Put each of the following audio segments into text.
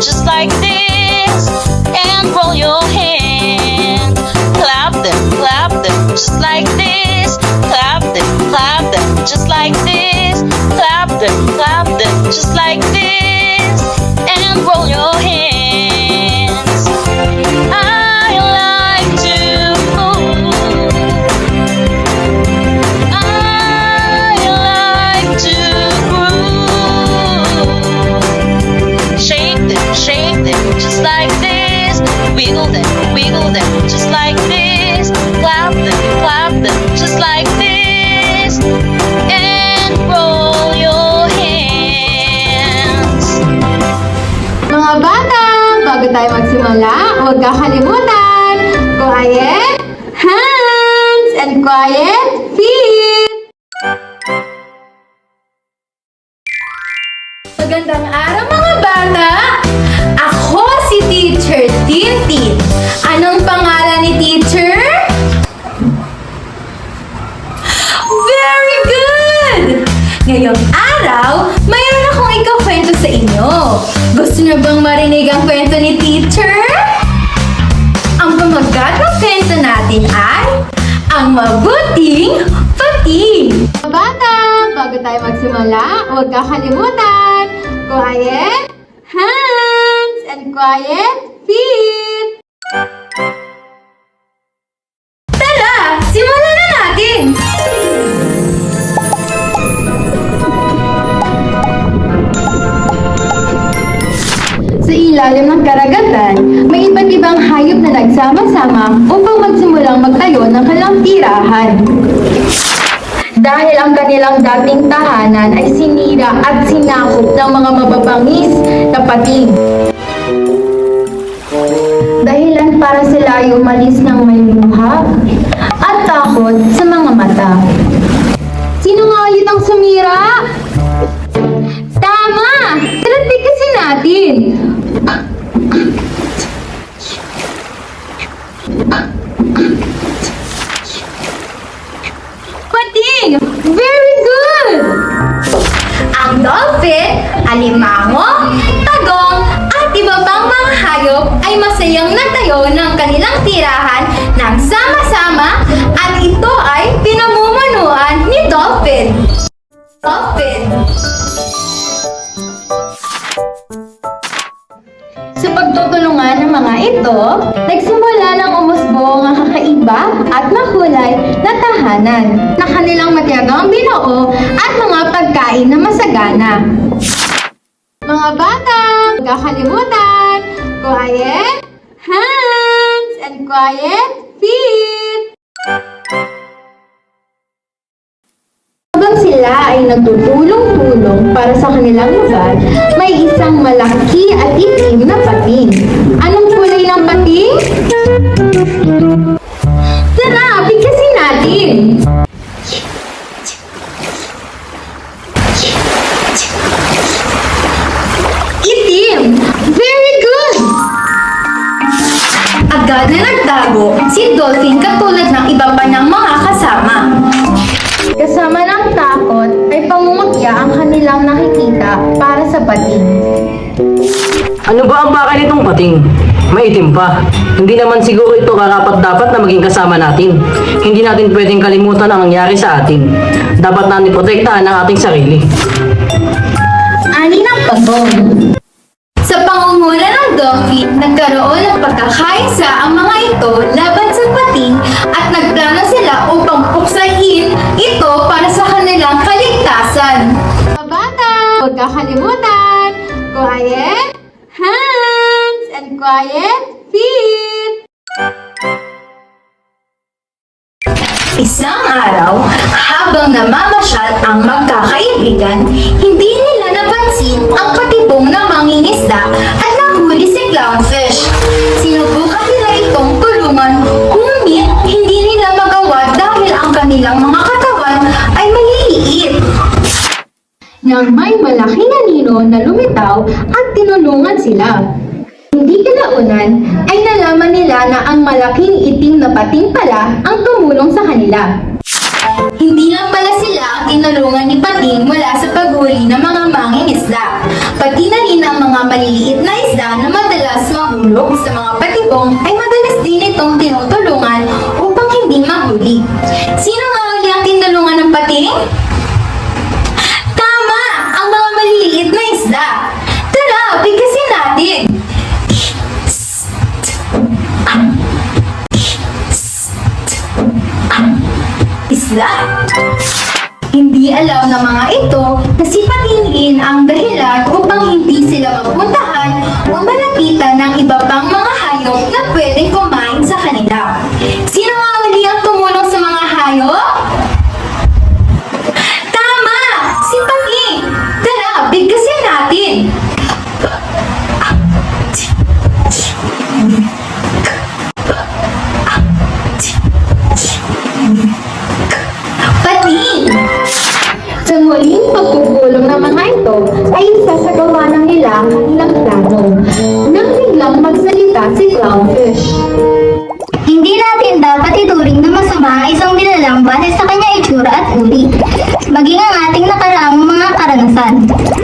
just like this, and roll your hands. Clap them, just like this. Clap them, just like this. Clap them, just like this, and roll your hands. I like to move. I like to groove. Shake them, just like this. Wiggle them, just like this. Clap them, just like this, and roll your hands. Mga bata, bago tayo magsimula, huwag kakalimutan. Quiet hands and quiet feet. Magandang araw mga bata! Ako si Teacher Tintin. Anong pangalan ni Teacher? Very good! Ngayong araw, mayroon akong ikakwento sa inyo. Gusto niyo bang marinig ang kwento ni Teacher? Ang pamagat ng kwento natin ay ang mabuting pating. Bata, bago tayo magsimula, huwag kakalimutan. Quiet hands and quiet feet. Tara, simulan na natin! Sa ilalim ng karagatan, may iba't ibang hayop na nagsama-sama upang magsimulang magtayo ng kanilang tirahan. Dahil ang kanilang dating tahanan ay sinira at sinakop ng mga mababangis na pating. Dahilan para sila ay umalis ng may luha at takot sa mga mata. Sino nga ulit ang sumira? Tama! Tiratig kasi natin! Pating! Very good! Ang dolphin, alimango, tagong, at iba pang mga hayop ay masayang nagtayo ng kanilang tirahan ng sama-sama at ito ay pinamumunuan ni Dolphin. Sa pagtutulungan ng mga ito, nagsimula ng umusbong ang kakaiba at makulay na tahanan na kanilang matiyagang binuo at mga pagkain na masagana. Mga bata, huwag kakalimutan, quiet hands and quiet feet. Habang sila ay nagtutulong-tulong para sa kanilang lugar, may isang malaki at itim na pating. Anong kulay ng pating? Tara, bigkasin natin! Itim! Very good! Agad na nagtago si Dolphin katulad ng iba pa ng mga kasama. Kasama ng takot ay pangungutya ang kanilang nakikita para sa pating. Ano ba ang baka nitong pating? Maitim pa. Hindi naman siguro ito karapat-dapat na maging kasama natin. Hindi natin pwedeng kalimutan ang nangyari sa atin. Dapat natin protektahan ang ating sarili. Ani ng pagong. Sa pangunguna ng Dolphin, nagkaroon ng pagkakaisa ang mga ito laban sa pating at nagplano sila upang puksahin ito para sa kanilang kaligtasan. Mga bata, huwag kakalimutan, quiet hands and quiet feet. Isang araw, habang namamasyal ang magkakaibigan, hindi nila napansin ang patibong na mangingisda at nahuli si Clownfish. Sinubukan nila itong tulungan, ngunit hindi nila magawa dahil ang kanilang mga katawan ay maliliit. Nang may malaking anino na lumitaw at tinulungan sila. Hindi kalaunan ay nalaman nila na ang malaking itim na pating pala ang tumulong sa kanila. Hindi lang pala sila ang tinulungan ni Pating mula sa paghuli ng mga mangingisda, pati na rin ang mga maliliit na isda pagtutulog sa mga patibong ay madalas din itong tinutulungan upang hindi mahuli. Sino nga uli ang tinulungan ng pating? Tama! Ang mga maliliit na isda! Tara, bigkasin natin! Isda! Hindi alam ng mga ito na si Patingin ang dahilan upang hindi sila mapuntahan o malapitan ng iba pang mga hayop na pwedeng kumain sa kanila. Sino nga uli ang tumulong sa mga hayop? Tama! Si Pating! Tara, bigkasin natin! Pating! Sa muling pagpupulong ng mga ito ay isasagawa ng nila ng plano nang biglang magsalita si Clownfish. Hindi natin dapat ituring na masama ang isang nilalang base sa kanya itsura at uri. Maging ang ating nakaraang mga karanasan.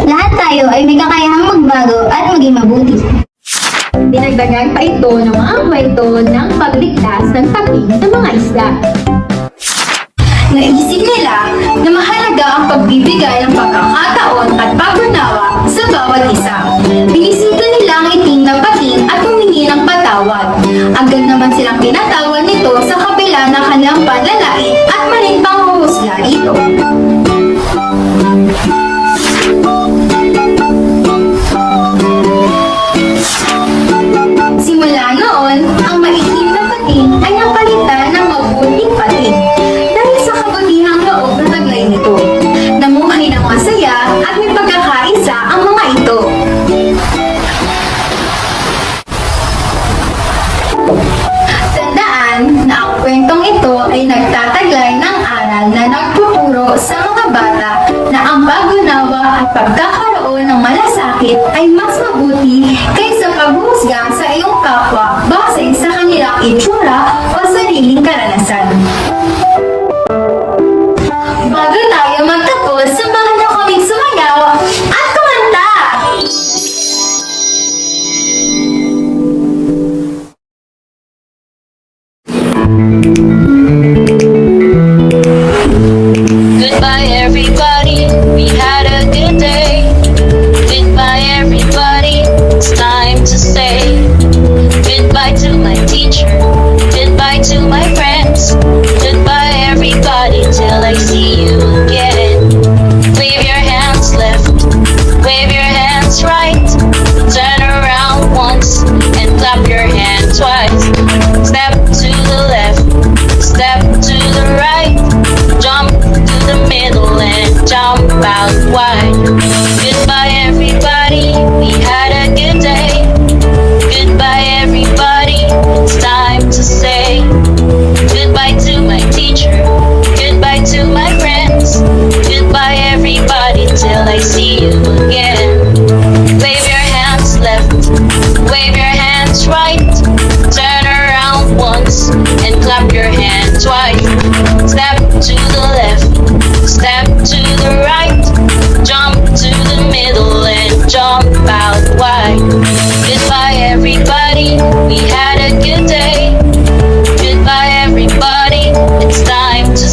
Lahat tayo ay may kakayahang magbago at maging mabuti. Dinagdagan pa ito ng mga kwento ng pagligtas ng pating sa mga isda. Naisip nila na mahalaga ang pagbibigay ng pagkakataon at pag-unawa sa bawat isa. Binisita nila ang itim na pating at humingi ng patawad. Agad naman silang pinatawad nito sa kabila ng kanilang panlalait at maling panghuhusga rito. Simula noon, ang maitim na pating ay napalitan ng mabuting pating. Dahil sa kabutihang loob na taglay nito, namuhay ng masaya at may pagkakaisa ang mga ito. Tandaan na ang kwentong ito ay nagtataglay ng aral na nagtuturo sa mga bata na ang pag-unawa at pagkakaroon ng malasakit ay mas mabuti kaysa paghuhusga sa iyong kapwa base sa kanilang itsura o sariling karanasan. Bago tayo magtapos, samahan niyo kaming sumayaw at kumanta! Goodbye, everybody. We had a good day. Goodbye, everybody. It's time to say goodbye to my teacher. Goodbye to my friends. Goodbye, everybody, till I see you again. Wave your hands left, wave your hands right. Turn around once and clap your hand twice. Step to the left, step to the right. Jump to the middle and jump out wide. Goodbye, everybody. We had a good day. Goodbye, everybody. It's time to say goodbye to my teacher. Goodbye to my friends. Goodbye, everybody, till I see you again. Wave your hands left, wave your hands right. Turn around once and clap your hand twice. Step to the left, step to the right. Jump to the middle and jump out wide. Goodbye, everybody. We had a good day. Goodbye, everybody. It's time to